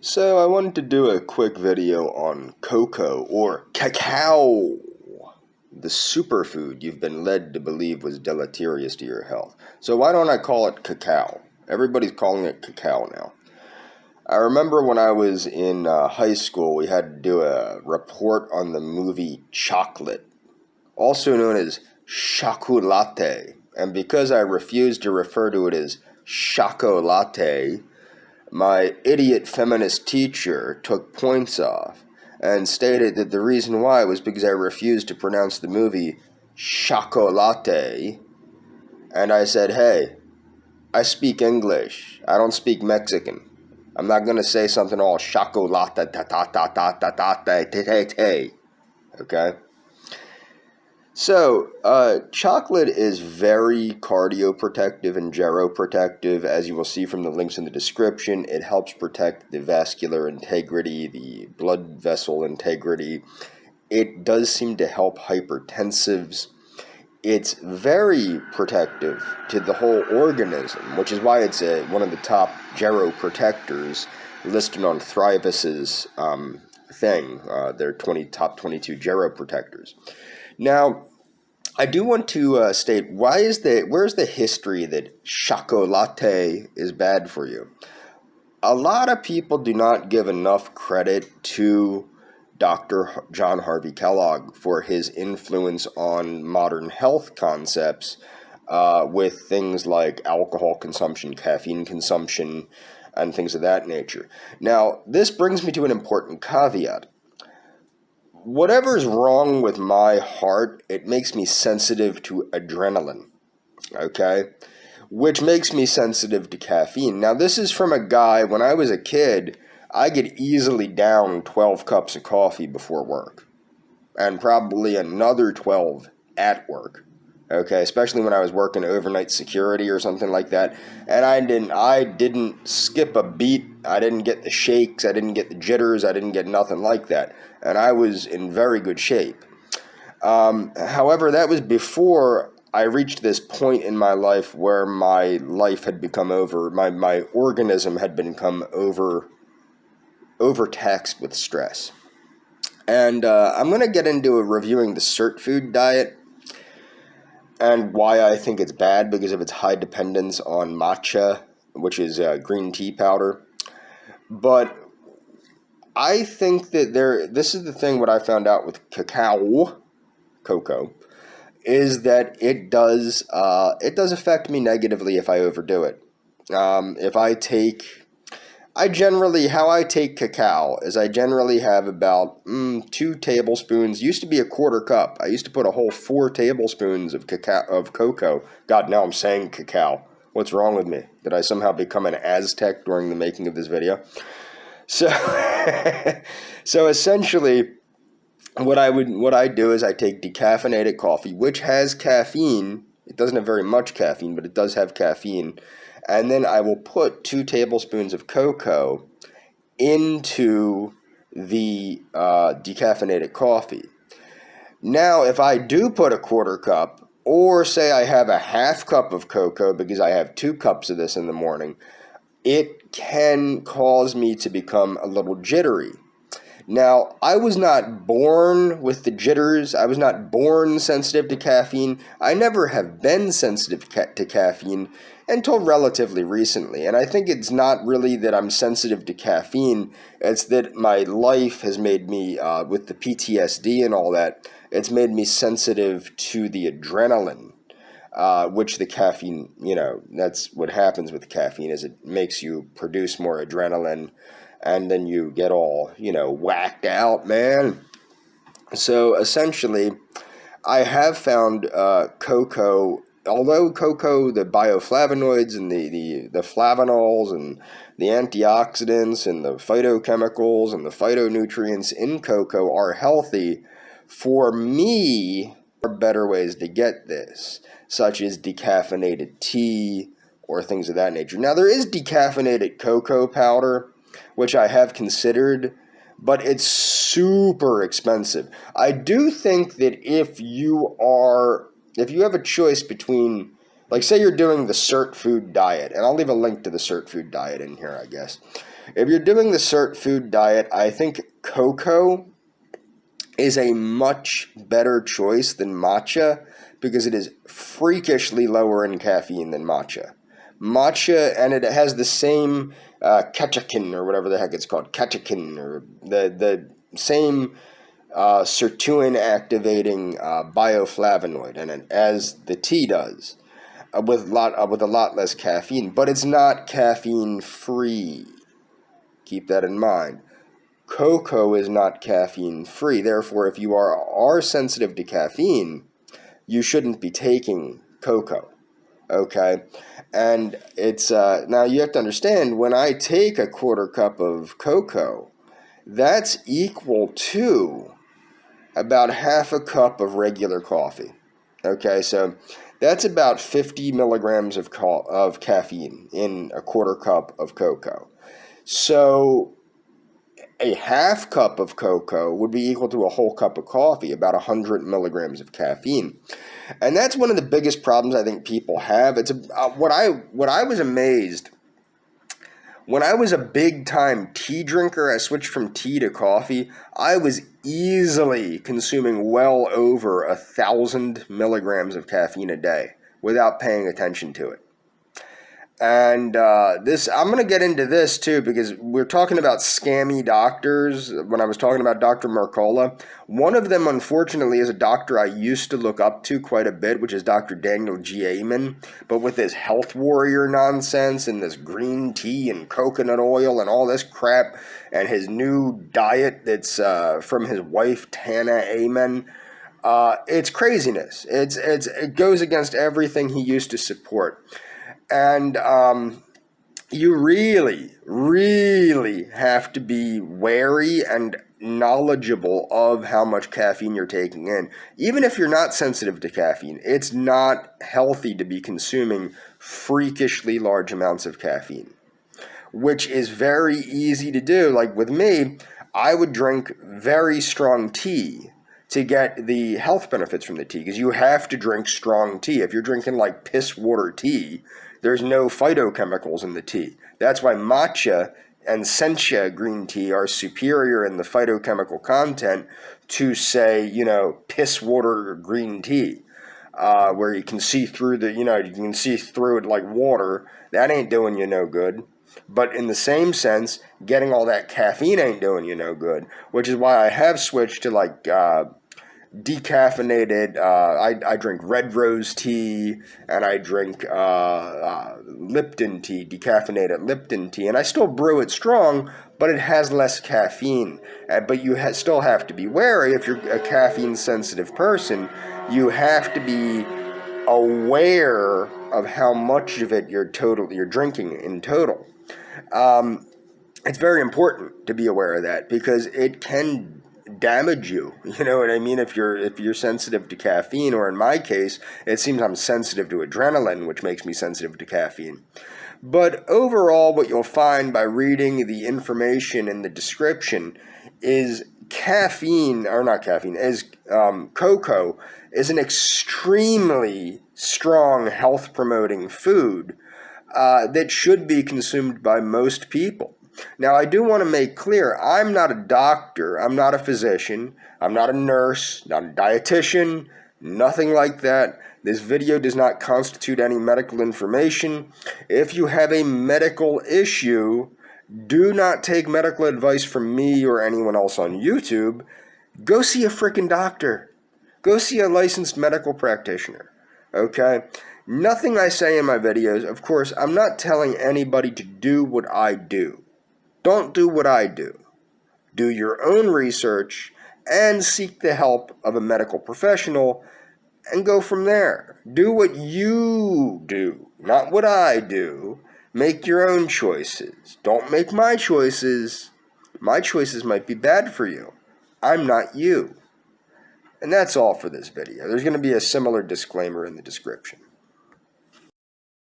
So I wanted to do a quick video on cocoa or cacao, the superfood you've been led to believe was deleterious to your health. So why don't I call it cacao? Everybody's calling it cacao now. I remember when I was in high school, we had to do a report on the movie Chocolate, also known as chocolate. And because I refused to refer to it as chocolate, my idiot feminist teacher took points off and stated that the reason why was because I refused to pronounce the movie chocolate. And I said, hey, I speak English. I don't speak Mexican. I'm not going to say something all chocolate, okay? So, chocolate is very cardioprotective and geroprotective. As you will see from the links in the description, it helps protect the vascular integrity, the blood vessel integrity. It does seem to help hypertensives. It's very protective to the whole organism, which is why it's one of the top geroprotectors listed on Thrivus's thing, their top 22 geroprotectors. Now, I do want to state, where's the history that chocolate is bad for you? A lot of people do not give enough credit to Dr. John Harvey Kellogg for his influence on modern health concepts with things like alcohol consumption, caffeine consumption, and things of that nature. Now, this brings me to an important caveat. Whatever's wrong with my heart, it makes me sensitive to adrenaline, okay? Which makes me sensitive to caffeine. Now, this is from a guy, when I was a kid, I could easily down 12 cups of coffee before work. And probably another 12 at work, okay? Especially when I was working overnight security or something like that. And I didn't skip a beat. I didn't get the shakes. I didn't get the jitters. I didn't get nothing like that. And I was in very good shape. However, that was before I reached this point in my life where my life had become my organism had become overtaxed with stress. And I'm going to get into reviewing the Superfood diet and why I think it's bad because of its high dependence on matcha, which is green tea powder. But I think that this is the thing, what I found out with cocoa, is that it does affect me negatively if I overdo it. How I take cacao is I generally have about 2 tablespoons, used to be a quarter cup. I used to put a whole 4 tablespoons of cocoa. God, now I'm saying cacao. What's wrong with me? Did I somehow become an Aztec during the making of this video? So, so essentially, what I do is I take decaffeinated coffee, which has caffeine. It doesn't have very much caffeine, but it does have caffeine. And then I will put 2 tablespoons of cocoa into the decaffeinated coffee. Now, if I do put a quarter cup, or say I have a half cup of cocoa because I have 2 cups of this in the morning, it can cause me to become a little jittery. Now, I was not born with the jitters. I was not born sensitive to caffeine. I never have been sensitive to caffeine until relatively recently. And I think it's not really that I'm sensitive to caffeine. It's that my life has made me, with the PTSD and all that, it's made me sensitive to the adrenaline. Which the caffeine, that's what happens with caffeine, is it makes you produce more adrenaline, and then you get all, whacked out, man. So essentially, I have found cocoa, although cocoa, the bioflavonoids and the flavanols and the antioxidants and the phytochemicals and the phytonutrients in cocoa are healthy, for me, there are better ways to get this, such as decaffeinated tea or things of that nature. Now, there is decaffeinated cocoa powder, which I have considered, but it's super expensive. I do think that if you have a choice between, like, say you're doing the Superfood diet, and I'll leave a link to the Superfood diet in here, I guess. If you're doing the Superfood diet, I think cocoa is a much better choice than matcha because it is freakishly lower in caffeine than matcha. Matcha, and it has the same catechin, or whatever the heck it's called, catechin, or the same sirtuin activating bioflavonoid in it as the tea does, with a lot less caffeine, but it's not caffeine free. Keep that in mind. Cocoa is not caffeine free. Therefore, if you are sensitive to caffeine, you shouldn't be taking cocoa. Okay? And it's now you have to understand, when I take a quarter cup of cocoa, that's equal to about half a cup of regular coffee. Okay, so that's about 50 milligrams of caffeine in a quarter cup of cocoa. So a half cup of cocoa would be equal to a whole cup of coffee, about 100 milligrams of caffeine. And that's one of the biggest problems I think people have. It's what I was amazed when I was a big time tea drinker. I switched from tea to coffee. I was easily consuming well over 1,000 milligrams of caffeine a day without paying attention to it. And I'm going to get into this too, because we're talking about scammy doctors. When I was talking about Dr. Mercola, one of them, unfortunately, is a doctor I used to look up to quite a bit, which is Dr. Daniel G. Amen. But with this health warrior nonsense and this green tea and coconut oil and all this crap, and his new diet that's from his wife, Tana Amen. It's craziness. It goes against everything he used to support. And you really, really have to be wary and knowledgeable of how much caffeine you're taking in. Even if you're not sensitive to caffeine, it's not healthy to be consuming freakishly large amounts of caffeine, which is very easy to do. Like with me, I would drink very strong tea to get the health benefits from the tea, because you have to drink strong tea. If you're drinking like piss water tea, there's no phytochemicals in the tea. That's why matcha and sencha green tea are superior in the phytochemical content to, say, piss water green tea, where you can see through you can see through it like water. That ain't doing you no good. But in the same sense, getting all that caffeine ain't doing you no good, which is why I have switched to like decaffeinated. I drink red rose tea, and I drink Lipton tea, decaffeinated Lipton tea, and I still brew it strong, but it has less caffeine. But you still have to be wary. If you're a caffeine sensitive person, you have to be aware of how much of it you're drinking in total. It's very important to be aware of that, because it can damage you. You know what I mean? If you're sensitive to caffeine, or in my case, it seems I'm sensitive to adrenaline, which makes me sensitive to caffeine. But overall, what you'll find by reading the information in the description is cocoa is an extremely strong health promoting food that should be consumed by most people. Now, I do want to make clear, I'm not a doctor, I'm not a physician, I'm not a nurse, not a dietitian, nothing like that. This video does not constitute any medical information. If you have a medical issue, do not take medical advice from me or anyone else on YouTube. Go see a freaking doctor. Go see a licensed medical practitioner. Okay? Nothing I say in my videos, of course, I'm not telling anybody to do what I do. Don't do what I do. Do your own research and seek the help of a medical professional and go from there. Do what you do, not what I do. Make your own choices. Don't make my choices. My choices might be bad for you. I'm not you. And that's all for this video. There's going to be a similar disclaimer in the description.